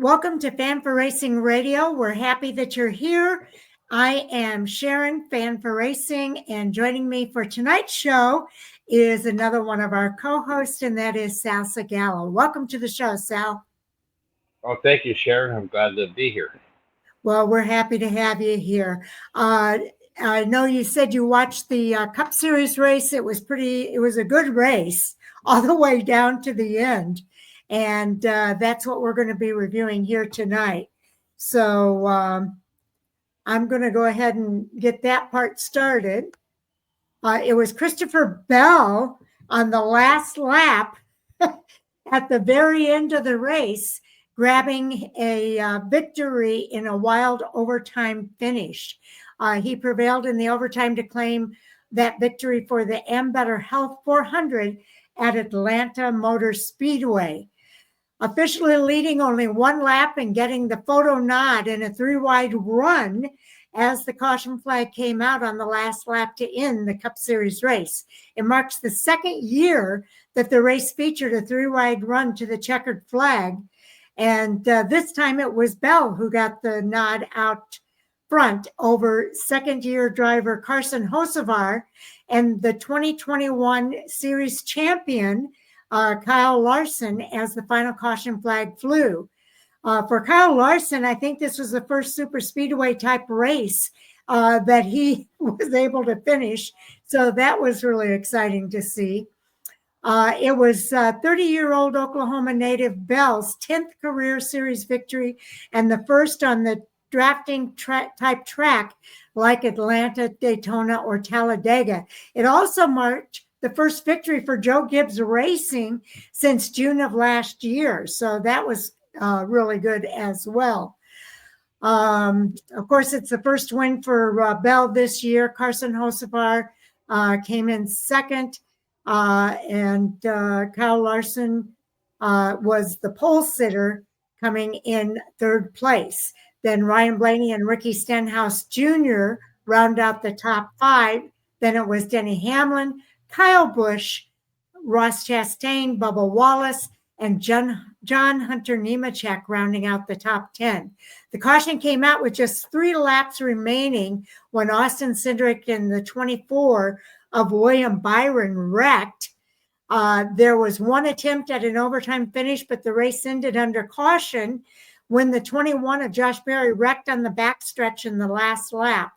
Welcome to Fan for Racing Radio. We're happy that you're here. I am Sharon, Fan for Racing, and joining me for tonight's show is another one of our co-hosts, and that is Sal Segala. Welcome to the show, Sal. Oh, thank you, Sharon. I'm glad to be here. Well, we're happy to have you here. I know you said you watched the Cup Series race. It was a good race all the way down to the end. And that's what we're going to be reviewing here tonight. So I'm going to go ahead and get that part started. It was Christopher Bell on the last lap at the very end of the race, grabbing a victory in a wild overtime finish. He prevailed in the overtime to claim that victory for the Ambetter Health 400 at Atlanta Motor Speedway. Officially leading only one lap and getting the photo nod in a three-wide run as the caution flag came out on the last lap to end the Cup Series race. It marks the second year that the race featured a three-wide run to the checkered flag. And this time it was Bell who got the nod out front over second-year driver Carson Hocevar and the 2021 series champion Kyle Larson as the final caution flag flew. For Kyle Larson, I think this was the first super speedway type race that he was able to finish. So that was really exciting to see. It was 30-year-old Oklahoma native Bell's 10th career series victory and the first on the drafting type track like Atlanta, Daytona, or Talladega. It also marked the first victory for Joe Gibbs Racing since June of last year. So that was really good as well. Of course, it's the first win for Bell this year. Carson Hocevar came in second, and Kyle Larson was the pole sitter coming in third place. Then Ryan Blaney and Ricky Stenhouse Jr. round out the top five. Then it was Denny Hamlin, Kyle Busch, Ross Chastain, Bubba Wallace, and John Hunter Nemechek rounding out the top 10. The caution came out with just 3 laps remaining when Austin Cindric in the 24 of William Byron wrecked. There was one attempt at an overtime finish, but the race ended under caution when the 21 of Josh Berry wrecked on the backstretch in the last lap.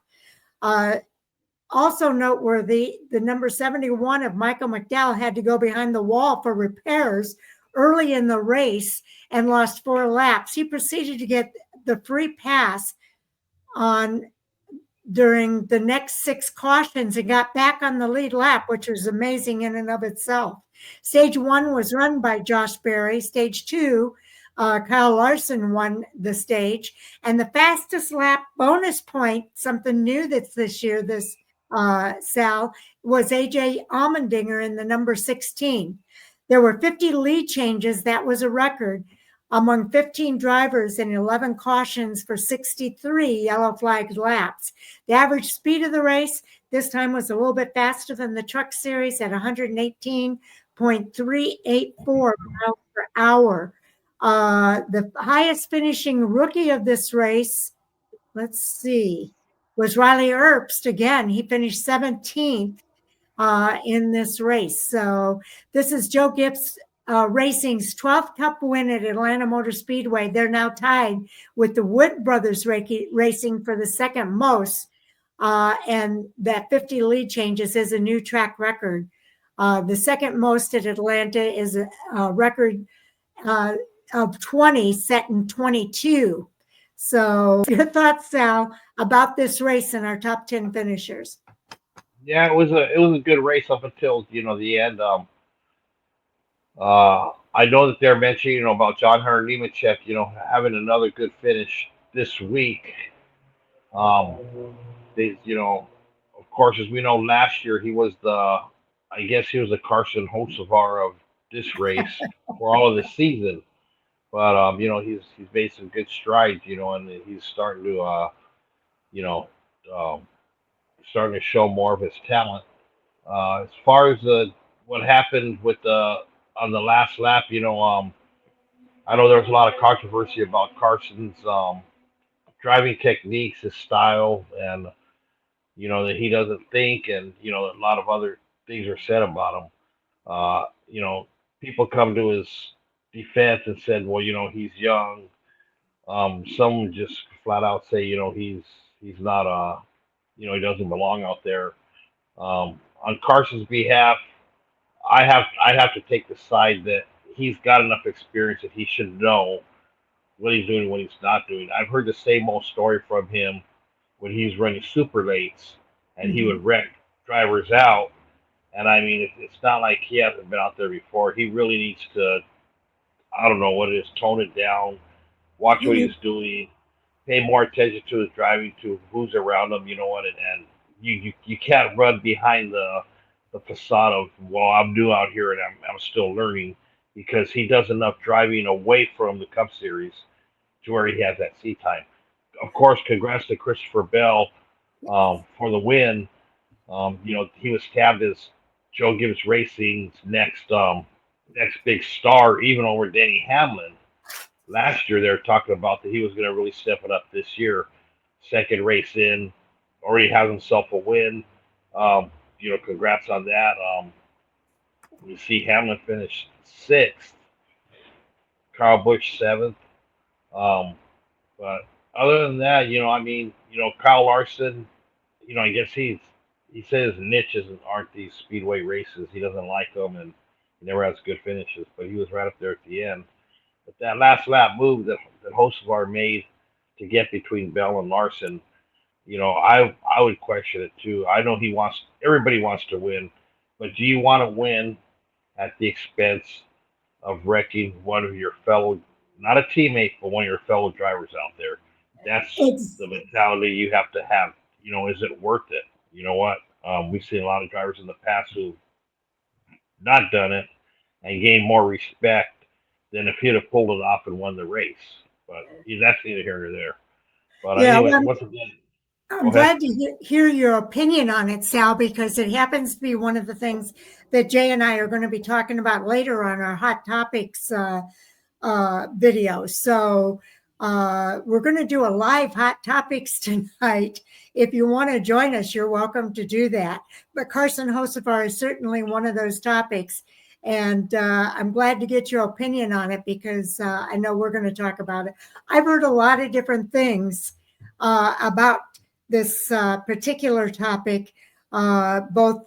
Also noteworthy, the number 71 of Michael McDowell had to go behind the wall for repairs early in the race and lost 4 laps. He proceeded to get the free pass during the next 6 cautions and got back on the lead lap, which was amazing in and of itself. Stage 1 was run by Josh Berry. Stage 2, Kyle Larson won the stage. And the fastest lap bonus point, something new that's this year, Sal, was AJ Allmendinger in the number 16. There were 50 lead changes. That was a record among 15 drivers and 11 cautions for 63 yellow flag laps. The average speed of the race this time was a little bit faster than the Truck Series at 118.384 miles per hour. The highest finishing rookie of this race, let's see, was Riley Herbst. Again, he finished 17th in this race. So this is Joe Gibbs Racing's 12th Cup win at Atlanta Motor Speedway. They're now tied with the Wood Brothers Racing for the second most. And that 50 lead changes is a new track record. The second most at Atlanta is a record of 20 set in 22. So your thoughts, Sal, about this race and our top 10 finishers? Yeah, it was a good race up until the end. I know that they're mentioning about John Hunter Nemechek having another good finish this week. They of course, as we know, last year he was the Carson Hocevar of this race for all of the season. But he's made some good strides, and he's starting to starting to show more of his talent. As far as what happened with on the last lap, I know there was a lot of controversy about Carson's driving techniques, his style, and that he doesn't think, and a lot of other things are said about him. You know, people come to his defense and said, well, he's young. Some just flat out say, he's not he doesn't belong out there. On Carson's behalf, I'd have to take the side that he's got enough experience that he should know what he's doing, what he's not doing. I've heard the same old story from him when he was running super lates and he Mhm. would wreck drivers out. And I mean, it's not like he hasn't been out there before. He really needs to, I don't know what it is, tone it down, watch what he's doing, pay more attention to his driving, to who's around him, and you can't run behind the facade of, well, I'm new out here and I'm still learning, because he does enough driving away from the Cup Series to where he has that seat time. Of course, congrats to Christopher Bell for the win. He was tabbed as Joe Gibbs Racing's next big star, even over Denny Hamlin. Last year, they were talking about that he was going to really step it up this year. Second race in, already has himself a win. Congrats on that. You see Hamlin finished sixth, Kyle Busch seventh. Um, but other than that, Kyle Larson, I guess he says his niches aren't these speedway races. He doesn't like them, and he never has good finishes. But he was right up there at the end. But that last lap move that Hocevar made to get between Bell and Larson, I would question it too. I know everybody wants to win, but do you want to win at the expense of wrecking one of your fellow, not a teammate, but one of your fellow drivers out there? That's It's the mentality you have to have. Is it worth it? You know what? We've seen a lot of drivers in the past who've not done it and gained more respect than if he'd have pulled it off and won the race. But that's neither here nor there. But yeah. anyway, Well, once again, I'm go ahead. glad to hear your opinion on it, Sal, because it happens to be one of the things that Jay and I are going to be talking about later on our Hot Topics video. So we're going to do a live Hot Topics tonight. If you want to join us, you're welcome to do that. But Carson Hocevar is certainly one of those topics. And I'm glad to get your opinion on it, because I know we're going to talk about it. I've heard a lot of different things about this particular topic, both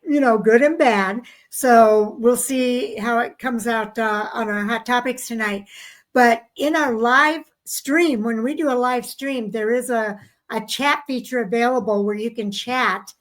good and bad. So we'll see how it comes out on our Hot Topics tonight. But in our live stream, when we do a live stream, there is a chat feature available where you can chat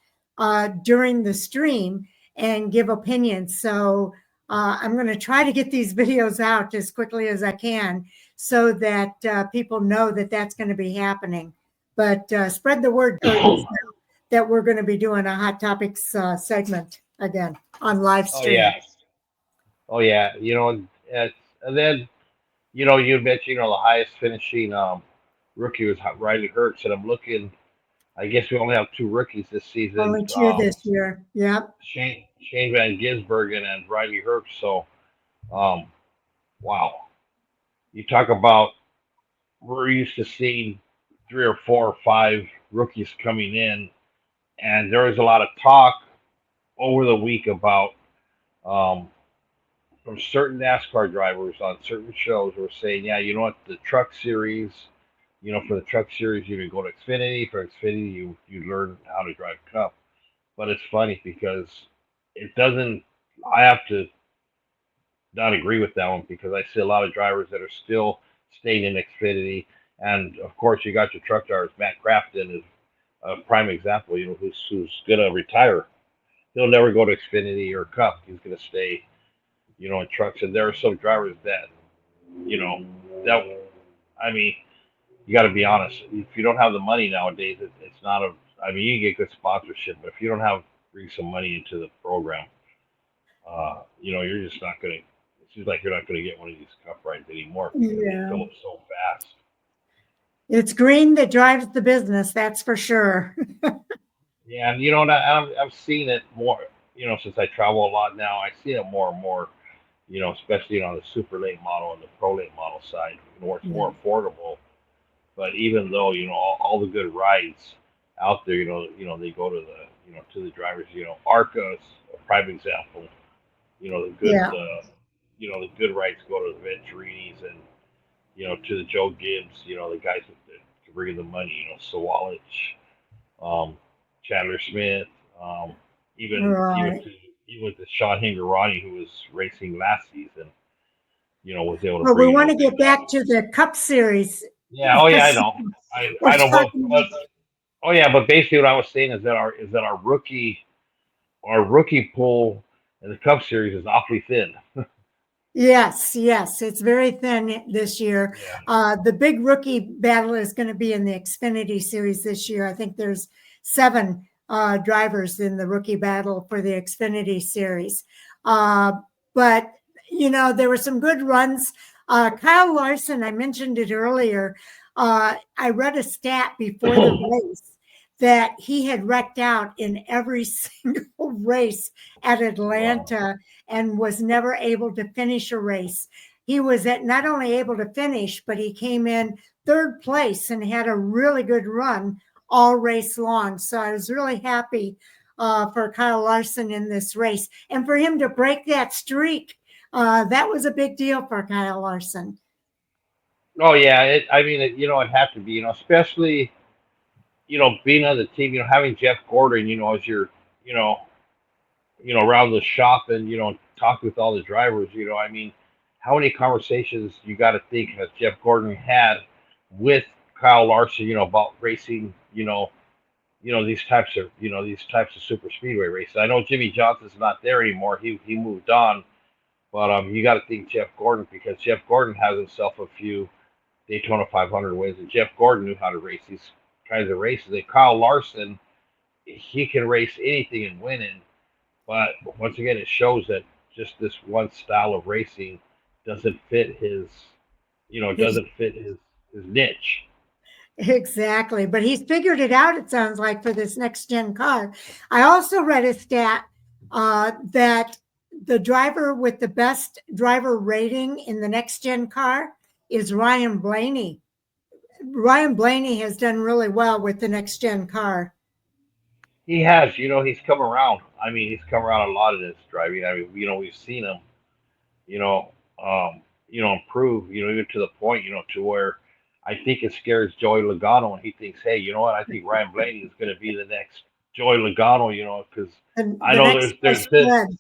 during the stream and give opinions. So I'm going to try to get these videos out as quickly as I can so that people know that that's going to be happening. But spread the word that we're going to be doing a Hot Topics segment again on live Oh stream. yeah, oh yeah. And then you mentioned the highest finishing rookie was Riley Hurts, and I'm looking. I guess we only have two rookies this season. Only two this year. Yep. Shane Van Gisbergen and Riley Hurts. So, um, wow, you talk about, we're used to seeing three or four or five rookies coming in, and there was a lot of talk over the week about um, from certain NASCAR drivers on certain shows were saying, yeah, you know what, the Truck Series, for the Truck Series, you can go to Xfinity. For Xfinity, you learn how to drive Cup. But it's funny because it doesn't. I have to not agree with that one, because I see a lot of drivers that are still staying in Xfinity, and of course, you got your truck drivers. Matt Crafton is a prime example. Who's gonna retire. He'll never go to Xfinity or Cup. He's gonna stay, in trucks. And there are some drivers that, you know, that I mean, you got to be honest. If you don't have the money nowadays, it's not a. I mean, you can get good sponsorship, but if you don't have bring some money into the program, you're just not gonna. It seems like you're not gonna get one of these cup rides anymore because they Yeah. fill up so fast. It's green that drives the business, that's for sure. Yeah, and I've seen it more. Since I travel a lot now, I see it more and more. especially on the super late model and the pro late model side, where it's Yeah. more affordable. But even though all the good rides out there, they go to the drivers. Arca's a prime example. The good Yeah. the good rides go to the Venturinis and to the Joe Gibbs. The guys that can bring in the money. Sawalich, um, Chandler Smith, um, even Right. to even to Sean Hingarani, who was racing last season. Was able to Well, we bring in want those to big get back dollars. to the Cup Series Yeah. Oh yeah. I because know. we're I know. talking. Oh yeah. But basically, what I was saying is that our rookie pool in the Cup Series is awfully thin. Yes, yes, it's very thin this year. Yeah. The big rookie battle is going to be in the Xfinity Series this year. I think there's 7 drivers in the rookie battle for the Xfinity Series. Uh, but, there were some good runs. Kyle Larson, I mentioned it earlier. I read a stat before the race that he had wrecked out in every single race at Wow. Atlanta and was never able to finish a race. He was not only able to finish, but he came in 3rd place and had a really good run all race long. So I was really happy for Kyle Larson in this race and for him to break that streak. That was a big deal for Kyle Larson. Oh yeah. I mean, it had to be. Especially being on the team. Having Jeff Gordon. As your you know around the shop and talk with all the drivers. I mean, how many conversations you got to think has Jeff Gordon had with Kyle Larson? About racing. These types of super speedway races. I know Jimmy Johnson's not there anymore. He moved on, but you got to think Jeff Gordon because Jeff Gordon has himself a few Daytona 500 wins, and Jeff Gordon knew how to race these kinds of races. And Kyle Larson, he can race anything and win in. But once again, it shows that just this one style of racing doesn't fit his niche. Exactly. But he's figured it out, it sounds like, for this next gen car. I also read a stat that the driver with the best driver rating in the next gen car is Ryan Blaney. Ryan Blaney has done really well with the next gen car. He has, he's come around. I mean, he's come around a lot in his driving. I mean, we've seen him, you know, improve, even to the point, to where I think it scares Joey Logano, and he thinks, hey, you know what? I think Ryan Blaney is going to be the next Joey Logano, because And I the know next there's best been, friend.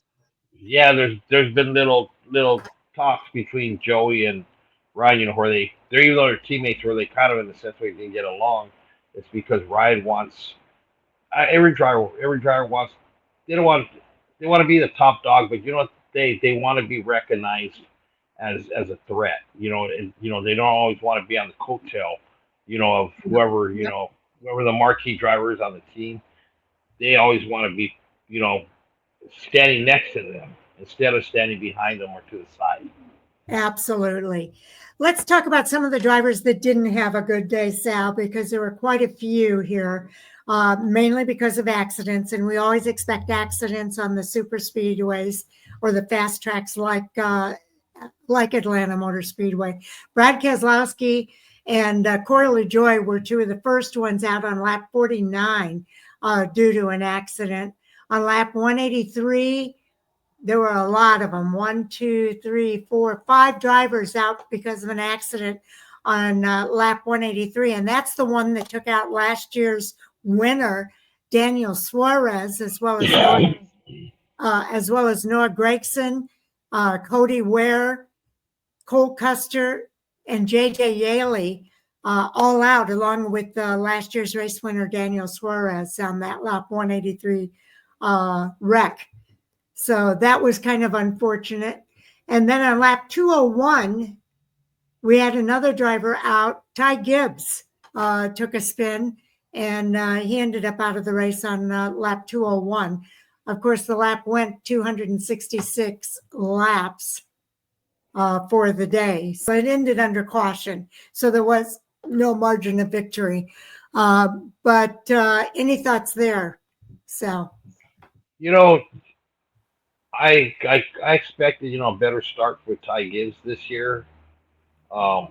yeah, there's been little talks between Joey and Ryan, where they're even though they're teammates, where they kind of in the sense where they didn't get along. It's because Ryan wants every driver wants they don't want they want to be the top dog, but they want to be recognized as a threat. And they don't always want to be on the coattail, of Yep. whoever the marquee driver is on the team. They always want to be, you know, standing next to them instead of standing behind them or to the side. Absolutely. Let's talk about some of the drivers that didn't have a good day, Sal, because there were quite a few here, mainly because of accidents. And we always expect accidents on the super speedways or the fast tracks like Atlanta Motor Speedway. Brad Keselowski and Corey LaJoy were 2 of the first ones out on lap 49 due to an accident. On lap 183, there were a lot of them. 1, 2, 3, 4, 5 drivers out because of an accident on lap 183. And that's the one that took out last year's winner, Daniel Suarez, as well as Noah Gregson, Cody Ware, Cole Custer, and JJ Yaley, all out, along with last year's race winner, Daniel Suarez, on that lap 183 wreck. So that was kind of unfortunate. And then on lap 201, we had another driver out. Ty Gibbs took a spin, and he ended up out of the race on lap 201. Of course, the lap went 266 laps for the day. So it ended under caution. So there was no margin of victory. But any thoughts there, Sal? You know, I expected a better start for Ty Gibbs this year. Um,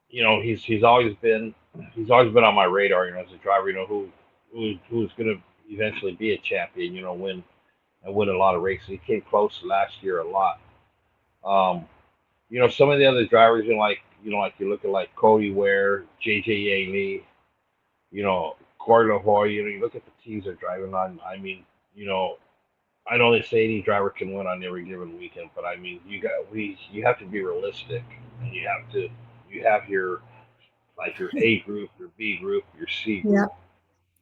he's always been on my radar. As a driver, who's going to eventually be a champion. Win a lot of races. He came close last year a lot. Um, some of the other drivers, like you look at like Cody Ware, JJ Yaley, Corey LaHoy. You look at the teams they're driving on. I mean, you know, I know they say any driver can win on every given weekend, but I mean, you have to be realistic, and you have your like your A group, your B group, your C Yeah. group.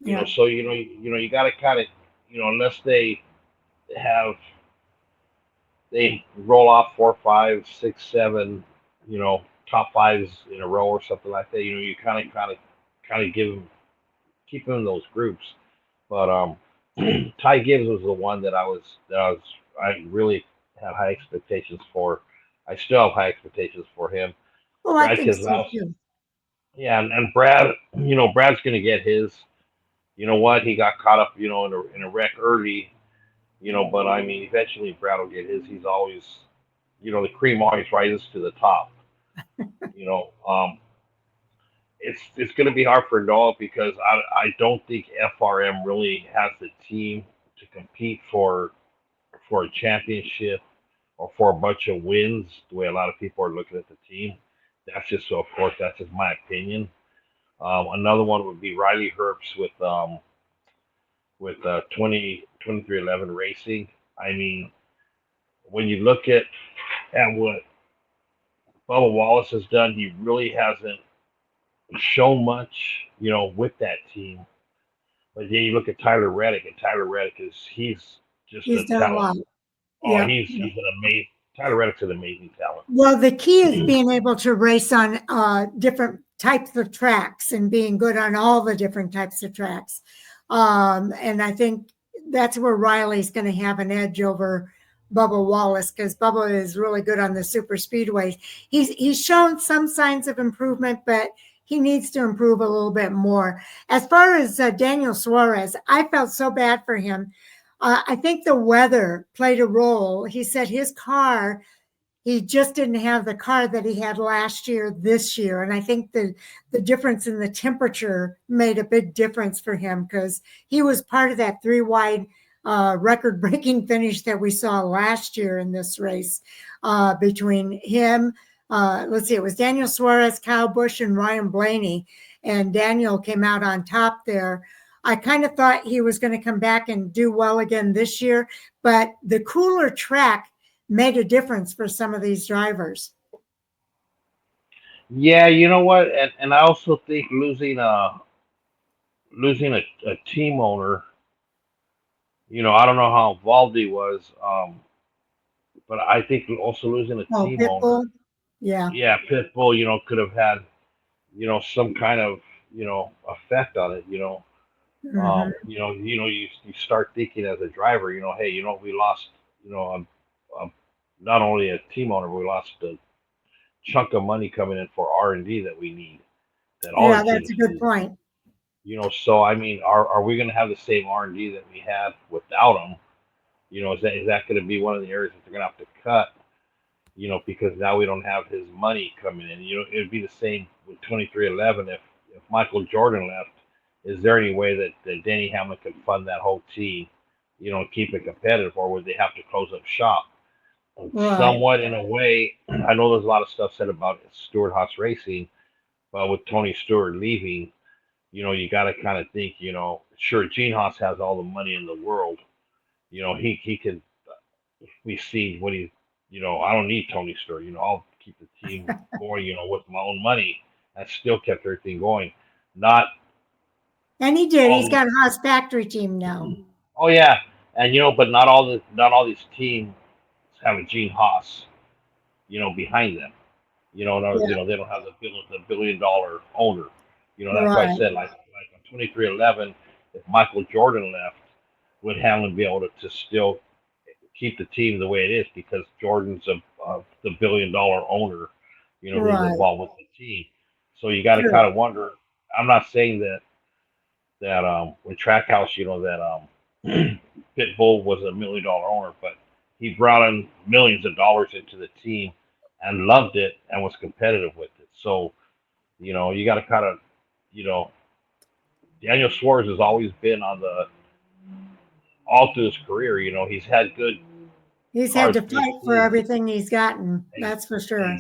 Yeah. So you got to kind of unless they have they roll off 4, 5, 6, 7, top fives in a row or something like that. You kind of give them keep them in those groups. But Ty Gibbs was the one I really had high expectations for. I still have high expectations for him. Oh, I Brad think so Keselowski, too. yeah, and Brad, Brad's going to get his. You know what? He got caught up, in a wreck early. But I mean, eventually Brad will get his. He's always, the cream always rises to the top. You know, um, it's going to be hard for Noah because I don't think FRM really has the team to compete for a championship or for a bunch of wins. The way a lot of people are looking at the team, that's just so. Of course, that's just my opinion. Another one would be Riley Herbst with 2311 Racing. I mean, when you look at what Bubba Wallace has done, he really hasn't shown much, with that team. But yeah, you look at Tyler Reddick, and Tyler Reddick he's just a He's done a talent. lot. Oh, Yeah. he's an amazing Tyler Reddick's an amazing talent. Well, the key is being able to race on different types of tracks and being good on all the different types of tracks. And I think that's where Riley's going to have an edge over Bubba Wallace because Bubba is really good on the super speedways. He's shown some signs of improvement, but he needs to improve a little bit more. As far as Daniel Suarez, I felt so bad for him. I think the weather played a role. He said his car he just didn't have the car that he had last year this year, and I think the difference in the temperature made a big difference for him because he was part of that three wide record breaking finish that we saw last year in this race between him, let's see, it was Daniel Suarez, Kyle Busch, and Ryan Blaney, and Daniel came out on top there. I kind of thought he was going to come back and do well again this year, but the cooler track made a difference for some of these drivers. Yeah, you know what, and I also think losing a team owner. I don't know how involved he was, but I think also losing a Oh, team owner. Pitbull. Yeah. Yeah, Pitbull, could have had some kind of effect on it. Mm-hmm. You start thinking as a driver, hey, we lost, you know, a, not only a team owner, but we lost a chunk of money coming in for R&D that we need, that all the Yeah, that's teams a good need. point. So I mean, are we going to have the same R&D that we had without them? Is that going to be one of the areas that they're going to have to cut? Because now we don't have his money coming in. It'd be the same with 2311 if Michael Jordan left. Is there any way that Denny Hamlin could fund that whole team, and keep it competitive, or would they have to close up shop? Right. Somewhat in a way, I know there's a lot of stuff said about Stewart Haas Racing, but with Tony Stewart leaving, you got to kind of think, sure, Gene Haas has all the money in the world. He could we see what I don't need Tony Stewart. I'll keep the team going, with my own money. And still kept everything going. Not And he did. all He's these. got a Haas factory team now. Oh yeah, and but not all these teams have a Gene Haas, behind them. No, Yeah. they don't have the $1 billion owner. That's why I Right. said like on 2311, if Michael Jordan left, would Hamlin be able to still keep the team the way it is because Jordan's the $1 billion owner, who's Right. involved with the team. So you got to True. kind of wonder. I'm not saying that with Trackhouse, that Pitbull was $1 million owner, but he brought in millions of dollars into the team and loved it and was competitive with it. So, you got to kind of, you know, Daniel Suarez has always been on the all through his career. He's had good He's had cars to good fight for teams. everything he's gotten. Ex- That's for sure.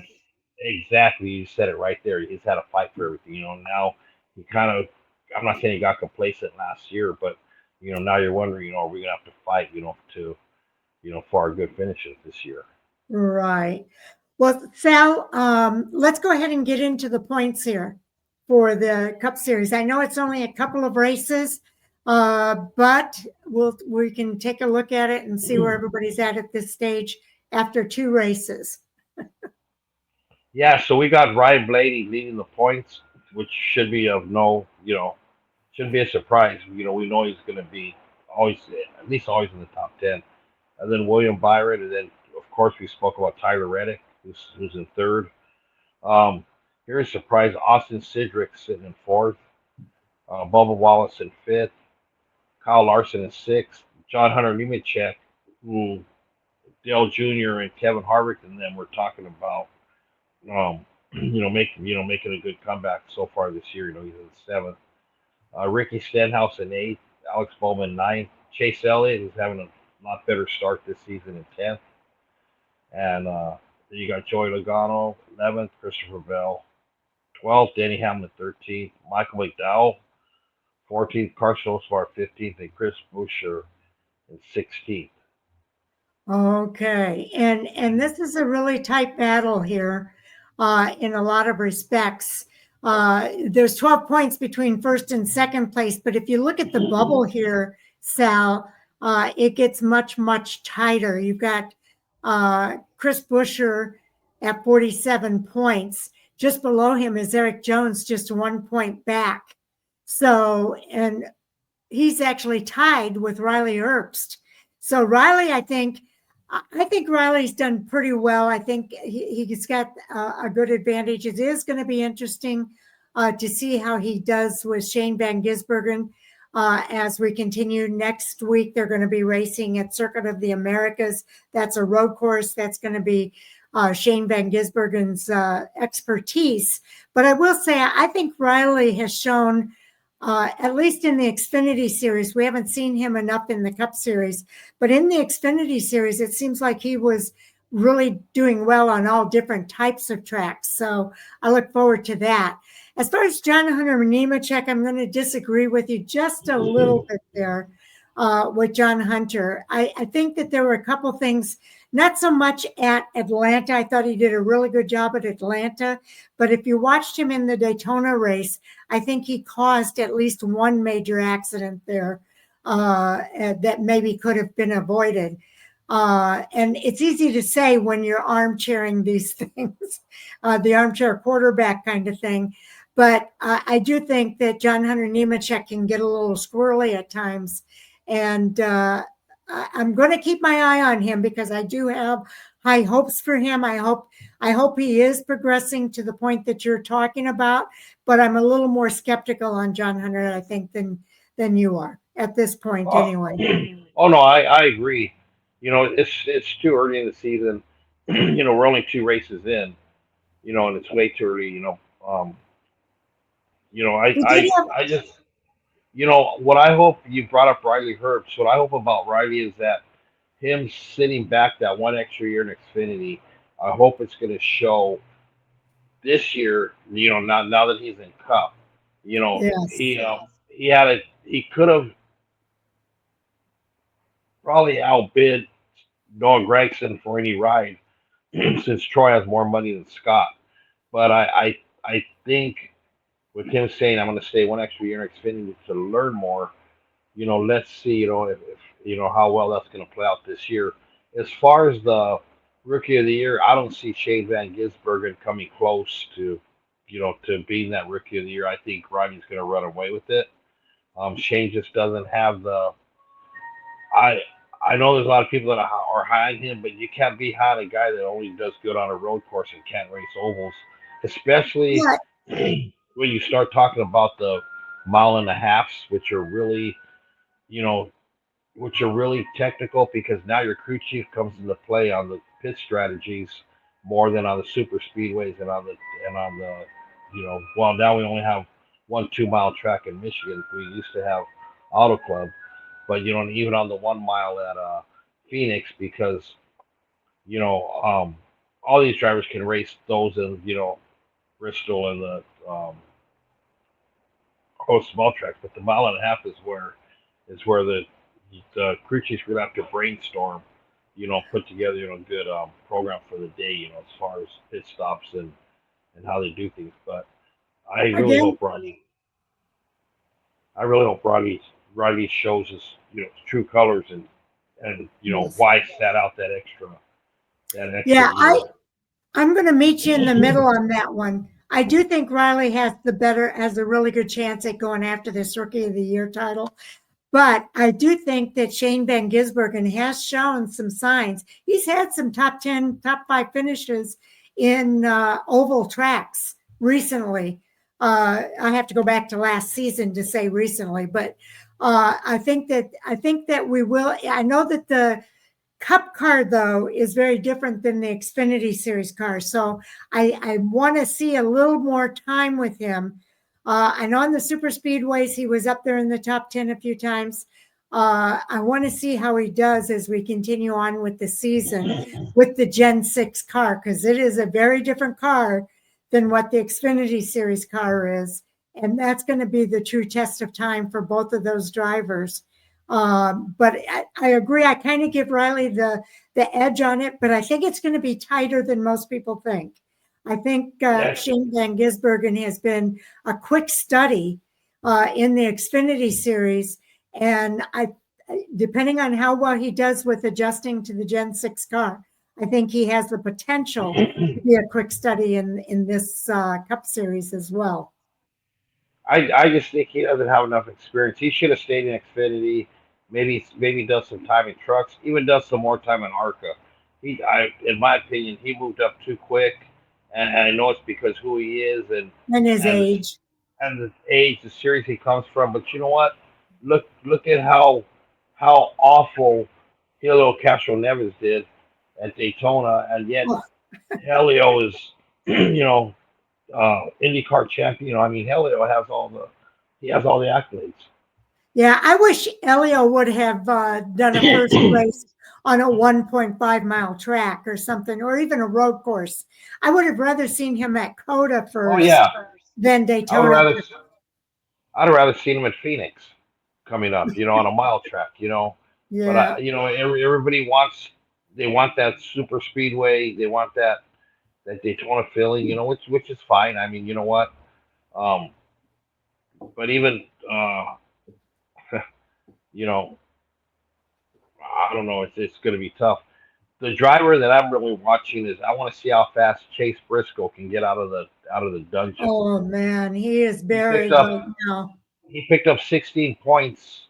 Exactly, you said it right there. He's had a fight for everything. Now he kind of, I'm not saying he got complacent last year, but now you're wondering, are we gonna have to fight, to for our good finishes this year? Right. Well, Sal, let's go ahead and get into the points here for the Cup Series. I know it's only a couple of races, but we can take a look at it and see where everybody's at this stage after two races. Yeah, so we got Ryan Blaney leading the points, which should be of no, shouldn't be a surprise. We know he's going to be always, at least always in the top 10. And then William Byron, and then, of course, we spoke about Tyler Reddick, who's in third. Um, Here's a surprise, Austin Cedric sitting in fourth, Bubba Wallace in fifth, Kyle Larson in sixth, John Hunter Nemechek, who Dale Jr. and Kevin Harvick and them were talking about making a good comeback so far this year. He's in seventh. Ricky Stenhouse in eighth. Alex Bowman ninth. Chase Elliott, who's having a lot better start this season, in 10th. And then you got Joey Logano 11th. Christopher Bell 12th. Danny Hamlin 13th. Michael McDowell 14th. Carson Osbar 15th. And Chris Buescher in 16th. Okay, and this is a really tight battle here, in a lot of respects. There's 12 points between first and second place, but if you look at the bubble here, Sal, it gets much tighter. You've got Chris Buescher at 47 points. Just below him is Eric Jones, just 1 point back. So, and he's actually tied with Riley Herbst. So Riley, I think Riley's done pretty well. I think he's got a good advantage. It is going to be interesting to see how he does with Shane Van Gisbergen as we continue next week. They're going to be racing at Circuit of the Americas. That's a road course. That's going to be Shane Van Gisbergen's expertise. But I will say, I think Riley has shown, at least in the Xfinity Series, we haven't seen him enough in the Cup Series, but in the Xfinity Series, it seems like he was really doing well on all different types of tracks. So I look forward to that. As far as John Hunter Nemechek, I'm going to disagree with you just a little bit there with John Hunter. I think that there were a couple things, not so much at Atlanta. I thought he did a really good job at Atlanta. But if you watched him in the Daytona race, I think he caused at least one major accident there that maybe could have been avoided. And it's easy to say when you're armchairing these things, the armchair quarterback kind of thing. But I do think that John Hunter Nemechek can get a little squirrely at times. And I'm going to keep my eye on him because I do have high hopes for him. I hope he is progressing to the point that you're talking about, but I'm a little more skeptical on John Hunter, I think, than you are at this point anyway. Oh no, I agree. It's too early in the season. We're only two races in. And it's way too early. Um, We did have I just what I hope, you brought up Riley Herbst. What I hope about Riley is that him sitting back that one extra year in Xfinity. I hope it's going to show this year. Now that he's in Cup, yes. he could have probably outbid Noah Gregson for any ride since Troy has more money than Scott. But I think with him saying I'm going to stay one extra year in Xfinity to learn more, let's see, if how well that's going to play out this year. As far as the Rookie of the Year, I don't see Shane Van Gisbergen coming close to, to being that Rookie of the Year. I think Riley's going to run away with it. Shane just doesn't have the. I I know there's a lot of people that are high on him, but you can't be high on a guy that only does good on a road course and can't race ovals, especially Yeah, when you start talking about the mile and a halfs, which are really, you know, which are really technical because now your crew chief comes into play on the pit strategies more than on the super speedways and on the well, now we only have 1 2 mile track in Michigan. We used to have Auto Club, but even on the 1 mile at Phoenix, because you know all these drivers can race those in Bristol and the small tracks, but the mile and a half is where the crew chiefs really have to brainstorm, put together good program for the day, as far as pit stops and how they do things. But I really Again, hope Ronnie, I really hope Ronnie shows his true colors and yes. why sat out that extra Yeah, year. I'm going to meet you in the middle on that one. I do think Riley has a really good chance at going after this Rookie of the Year title. But I do think that Shane Van Gisbergen has shown some signs. He's had some top 10, top 5 finishes in oval tracks recently. I have to go back to last season to say recently, but I think that we will. I know that the Cup car, though, is very different than the Xfinity Series car. So I want to see a little more time with him. I know on the super speedways, he was up there in the top 10 a few times. I want to see how he does as we continue on with the season with the Gen 6 car, because it is a very different car than what the Xfinity Series car is. And that's going to be the true test of time for both of those drivers. But I agree. I kind of give Riley the edge on it, but I think it's going to be tighter than most people think. I think Yeah, Shane Van Gisbergen has been a quick study in the Xfinity series, and depending on how well he does with adjusting to the Gen 6 car, I think he has the potential to be a quick study in this Cup series as well. I just think he doesn't have enough experience. He should have stayed in Xfinity. Maybe does some time in trucks. Even does some more time in ARCA. In my opinion, he moved up too quick, and I know it's because who he is And his and the age. and the age, the series he comes from. But you know what? Look at how awful Helio Castro Neves did at Daytona, and yet Oh, Helio is IndyCar champion. I mean, Helio has all the accolades. yeah, I wish Elio would have done a first race on a 1.5 mile track or something, or even a road course. I would have rather seen him at Coda Oh yeah, first than I would Daytona. rather I'd rather seen him at Phoenix coming up, on a mile track, But Yeah. everybody they want that super speedway, they want that Daytona feeling, which is fine. I mean, you know what? Um, but even you know, I don't know. It's going to be tough. The driver that I'm really watching is I want to see how fast Chase Briscoe can get out of the dungeon. Oh man, he is He picked buried up right now. he picked up 16 points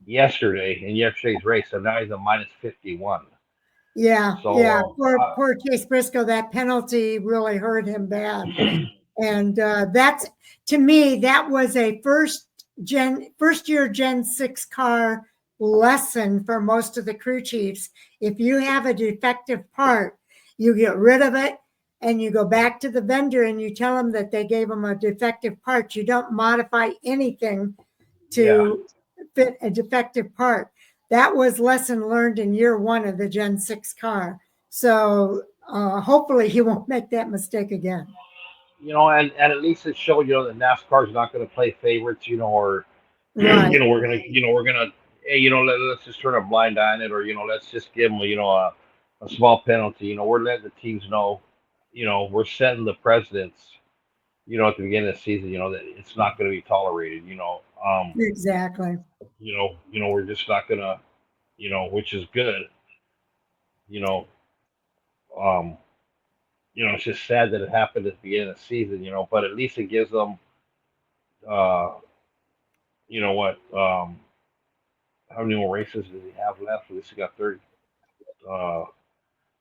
yesterday in yesterday's race, and now he's a minus 51. Yeah, yeah. So Poor Chase Briscoe. That penalty really hurt him bad. And that's to me, that was a first year Gen 6 car lesson for most of the crew chiefs. If you have a defective part, you get rid of it and you go back to the vendor and you tell them that they gave them a defective part. You don't modify anything yeah, to fit a defective part. That was lesson learned in year one of the Gen 6 car. So hopefully he won't make that mistake again. and at least it showed that NASCAR is not going to play favorites, or Right. we're gonna hey, let's just turn a blind eye on it, or let's just give them a small penalty. We're letting the teams know, we're setting the precedents, at the beginning of the season, that it's not going to be tolerated. Exactly. We're just not gonna, which is good. You know, um, it's just sad that it happened at the beginning of the season. But at least it gives them, uh, what, how many more races does he have left? At least he got 30, uh,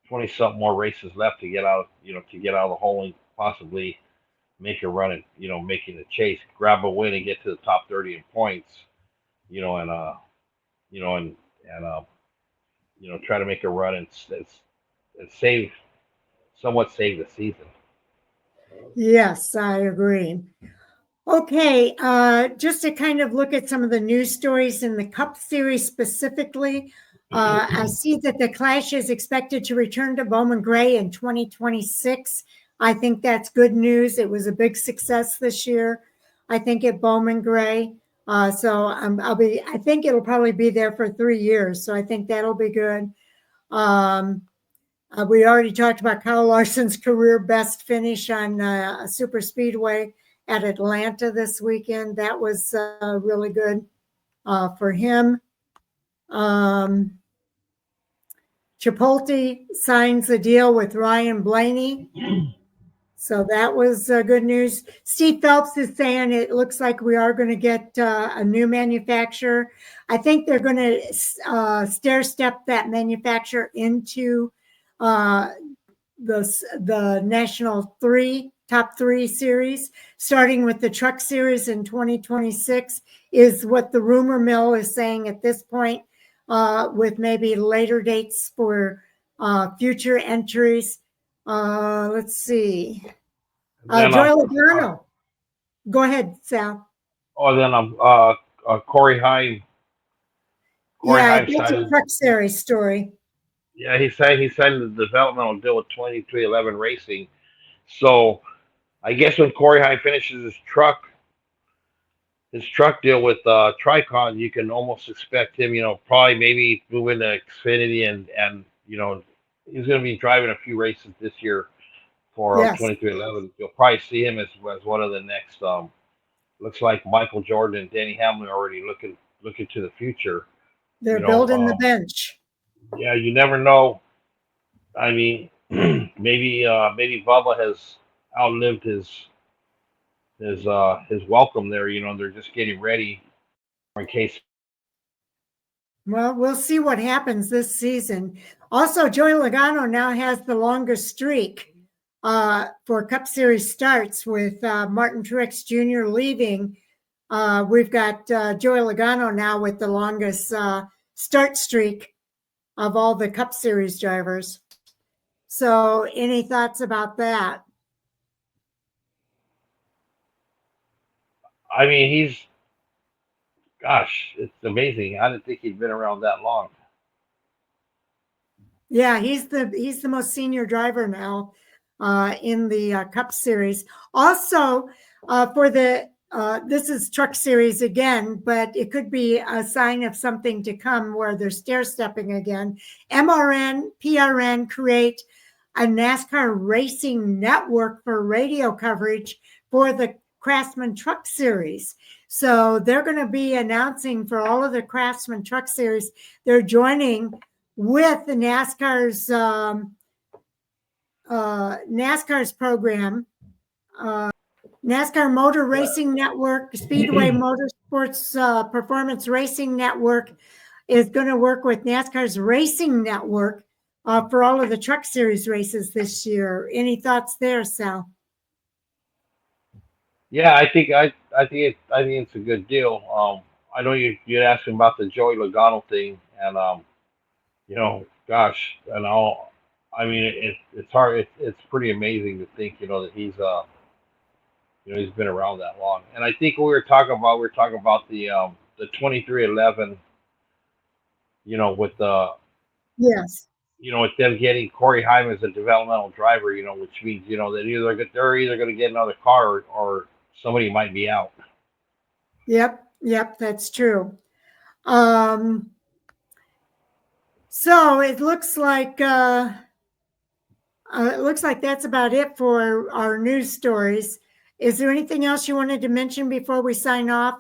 20 something more races left to get out, of the hole and possibly make a run at, making the chase, grab a win and get to the top 30 in points, and and try to make a run and save somewhat save the season. Yes, I agree. Okay, just to kind of look at some of the news stories in the Cup Series specifically, I see that the Clash is expected to return to Bowman Gray in 2026. I think that's good news. It was a big success this year, I think, at Bowman Gray. So I think it'll probably be there for 3 years. So I think that'll be good. We already talked about Kyle Larson's career best finish on a super speedway at Atlanta this weekend. That was really good for him. Chipotle signs a deal with Ryan Blaney. So that was good news. Steve Phelps is saying it looks like we are going to get a new manufacturer. I think they're going to stair step that manufacturer into the National Top 3 series, starting with the Truck Series in 2026, is what the rumor mill is saying at this point, with maybe later dates for future entries. Let's see. Joy Logano. Go ahead, Sal. Then Corey Heim. Yeah, it's a Truck Series story. Yeah, he signed the developmental deal with 2311 Racing. So I guess when Corey Heim finishes his truck deal with Tricon, you can almost expect him, probably maybe move into Xfinity and he's going to be driving a few races this year for 2311. You'll probably see him as one of the next. Looks like Michael Jordan and Danny Hamlin are already looking to the future. They're building the bench. Yeah, you never know. I mean, maybe Bubba has outlived his welcome there. They're just getting ready in case. Well, we'll see what happens this season. Also, Joey Logano now has the longest streak for Cup Series starts, with Martin Truex Jr. leaving. We've got Joey Logano now with the longest start streak of all the Cup Series drivers. So, any thoughts about that? I mean, it's amazing. I didn't think he'd been around that long. Yeah, he's the most senior driver now in the Cup Series. Also, for the this is Truck Series again, but it could be a sign of something to come where they're stair stepping again. MRN, PRN create a NASCAR racing network for radio coverage for the Craftsman Truck Series. So they're going to be announcing for all of the Craftsman Truck Series, they're joining with the NASCAR's program, NASCAR Motor Racing Network, Speedway Motorsports Performance Racing Network is going to work with NASCAR's Racing Network for all of the Truck Series races this year. Any thoughts there, Sal? Yeah, I think it's a good deal. I know you'd asked him about the Joey Logano thing, and gosh, and all. I mean, it's hard. It's pretty amazing to think, that he's he's been around that long. And I think we were talking about the 2311. With the yes, with them getting Corey Heim as a developmental driver, which means that they're either going to get another car or somebody might be out. Yep, that's true. So it looks like that's about it for our news stories. Is there anything else you wanted to mention before we sign off?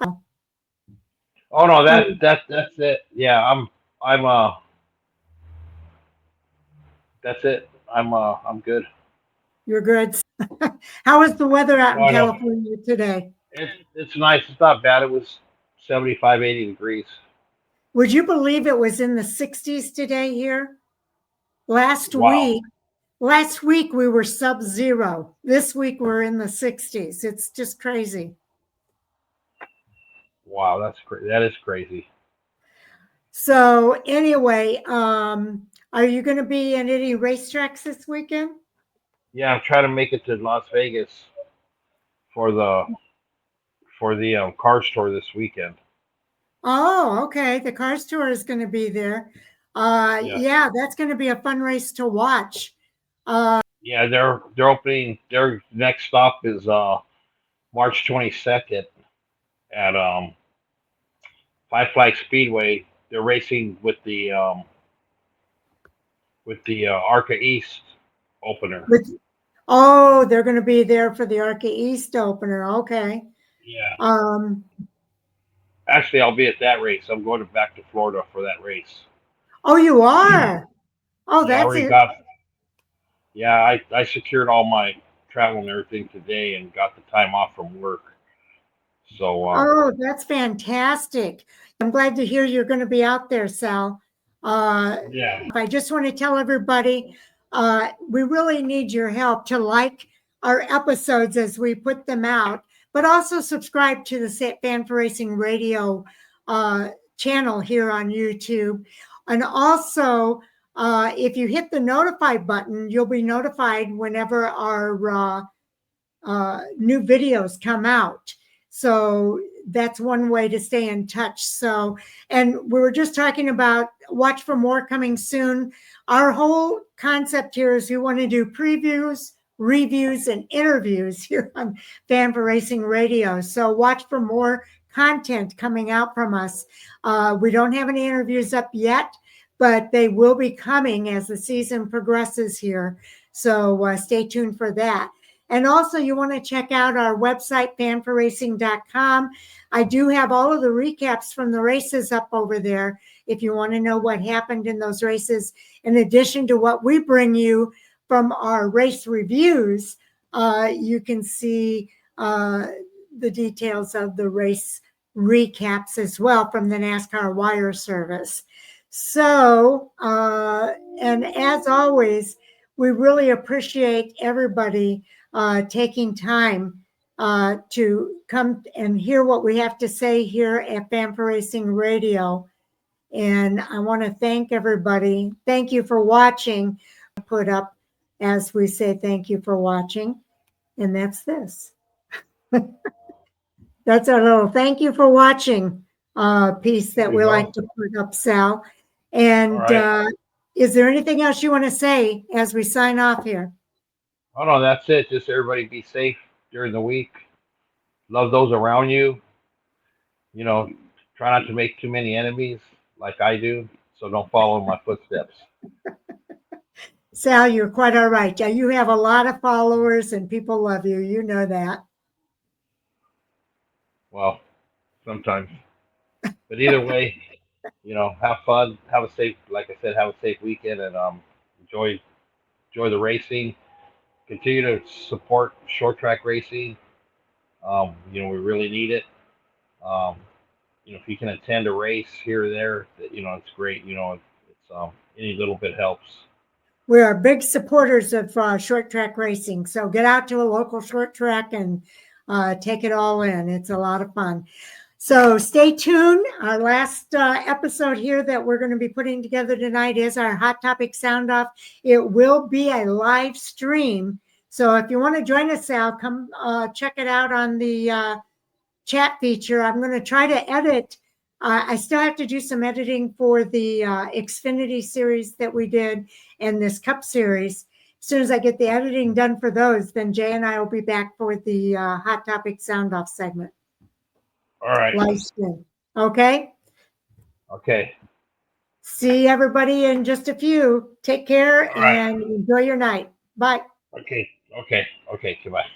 Oh no, that's it. Yeah, that's it. I'm good. You're good. How is the weather out in California today? It's nice. It's not bad. It was 75, 80 degrees. Would you believe it was in the 60s today here? Last week we were sub-zero. This week we're in the 60s. It's just crazy. Wow, that is crazy. So anyway, are you going to be in any racetracks this weekend? Yeah, I'm trying to make it to Las Vegas for the car store this weekend. Oh, okay. The Cars Tour is going to be there. Yeah, Yeah, that's going to be a fun race to watch. yeah. They're opening. Their next stop is March 22nd at Five Flag Speedway. They're racing with the Arca East opener. With, oh, they're going to be there for the Arca East opener. Okay. Yeah. Um, Actually, I'll be at that race. I'm going back to Florida for that race. oh, you are. Oh, Yeah, I that's already it. got. Yeah, I secured all my travel and everything today and got the time off from work. So Oh, that's fantastic. I'm glad to hear you're going to be out there, Sal. yeah. I just want to tell everybody we really need your help to like our episodes as we put them out, but also subscribe to the Fan for Racing Radio channel here on YouTube. And also, if you hit the notify button, you'll be notified whenever our new videos come out. So that's one way to stay in touch. So, and we were just talking about watch for more coming soon. Our whole concept here is we want to do previews, reviews, and interviews here on Fan for Racing Radio. So watch for more content coming out from us. We don't have any interviews up yet, but they will be coming as the season progresses here. So stay tuned for that. And also, you want to check out our website, fanforracing.com. I do have all of the recaps from the races up over there if you want to know what happened in those races. In addition to what we bring you from our race reviews, you can see the details of the race recaps as well from the NASCAR Wire Service. So, and as always, we really appreciate everybody taking time to come and hear what we have to say here at Fan for Racing Radio. And I want to thank everybody. Thank you for watching. Put up as we say thank you for watching. And that's this. That's our little thank you for watching piece There that we we go. like to put up, Sal. All And right. is there anything else you want to say as we sign off here? Oh no, that's it. Just everybody be safe during the week. Love those around you. You know, try not to make too many enemies like I do. So don't follow in my footsteps. Sal, you're quite all right. Yeah, you have a lot of followers and people love you. You know that. Well, sometimes. But either way, have fun, have a safe, like I said, have a safe weekend, and enjoy the racing. Continue to support short track racing. We really need it. Um, if you can attend a race here or there, it's great. It's any little bit helps. We are big supporters of short track racing. So get out to a local short track and take it all in. It's a lot of fun. So stay tuned. Our last episode here that we're going to be putting together tonight is our Hot Topic Sound Off. It will be a live stream. So if you want to join us, Sal, come check it out on the chat feature. I'm going to try to edit. I still have to do some editing for the Xfinity series that we did and this Cup series. As soon as I get the editing done for those, then Jay and I will be back for the Hot Topic Sound Off segment. All right. Live stream. Okay. Okay. See everybody in just a few. Take care All right. and enjoy your night. Bye. Okay. Okay. Okay. Goodbye.